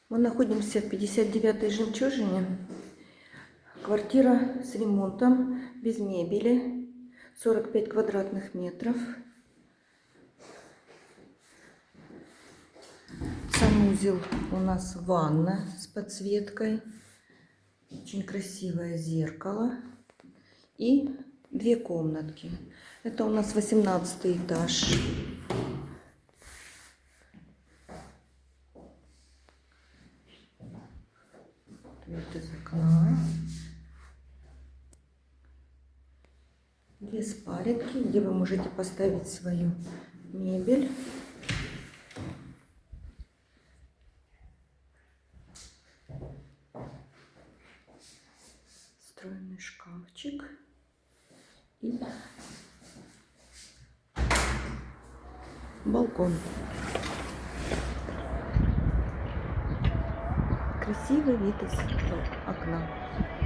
Мы находимся в 59-й Жемчужине. Квартира с ремонтом, без мебели, 45 квадратных метров. Санузел у нас ванна с подсветкой, очень красивое зеркало и две комнатки. Это у нас 18 этаж. Вид из окна. Две спаленки, где вы можете поставить свою мебель. Встроенный шкафчик. И балкон. Красивый вид из окна.